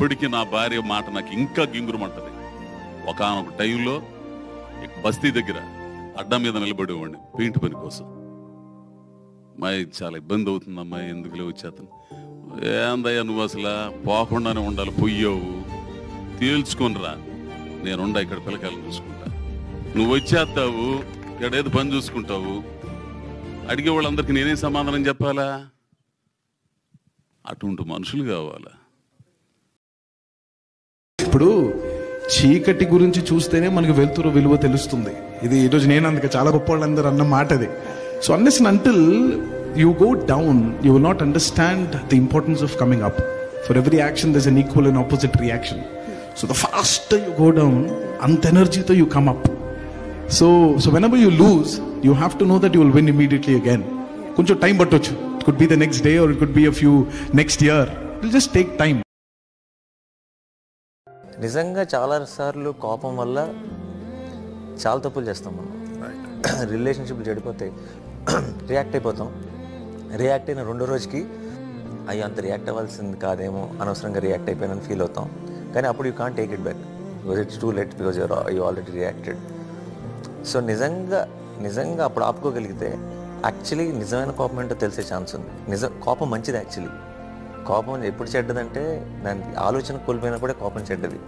ఇప్పటికీ నా భార్య మాట నాకు ఇంకా గింగురమంటది. ఒకానొక టైంలో బస్తీ దగ్గర అడ్డా మీద నిలబడేవాడిని పెయింట్ పని కోసం. అమ్మాయి చాలా ఇబ్బంది అవుతుంది, అమ్మాయి ఎందుకులే వచ్చేతను. ఏందయ్యా నువ్వు అసలు పోకుండానే ఉండాలి, పొయ్యావు తేల్చుకొనిరా, నేనుండా ఇక్కడ పిల్లకాయలను చూసుకుంటా, నువ్వు వచ్చేస్తావు ఇక్కడ ఏదో పని చూసుకుంటావు. అడిగే వాళ్ళందరికీ నేనే సమాధానం చెప్పాలా? అటువంటి మనుషులు కావాలా? ఇప్పుడు చీకటి గురించి చూస్తేనే మనకు వెలుతురు విలువ తెలుస్తుంది. ఇది ఈరోజు నేను అందుకే చాలా గొప్ప వాళ్ళందరూ అన్న మాట అది. So unless and until you go down you will not understand the importance of coming up. For every action there is an equal and opposite reaction. So the faster you go down, అంత ఎనర్జీతో you come up. So whenever you lose, you have to know that you will win immediately again. కొంచెం time పట్టొచ్చు. It could be the next day or it could be a few next year. It will just take time. నిజంగా చాలాసార్లు కోపం వల్ల చాలా తప్పులు చేస్తాం మనం. రిలేషన్షిప్లు చెడిపోతాయి, రియాక్ట్ అయిపోతాం. రియాక్ట్ అయిన రెండో రోజుకి అయ్యో అంత రియాక్ట్ అవ్వాల్సింది కాదేమో, అనవసరంగా రియాక్ట్ అయిపోయానని ఫీల్ అవుతాం. కానీ అప్పుడు you can't take it back because it's too late, because you already reacted. So నిజంగా అప్పుడు ఆపుకోగలిగితే యాక్చువల్లీ నిజమైన కోపం ఏంటో తెలిసే ఛాన్స్ ఉంది. కోపం మంచిది యాక్చువల్లీ. కోపం ఎప్పుడు చెడ్డదంటే దానికి ఆలోచన కోల్పోయినప్పుడే కోపం చెడ్డది.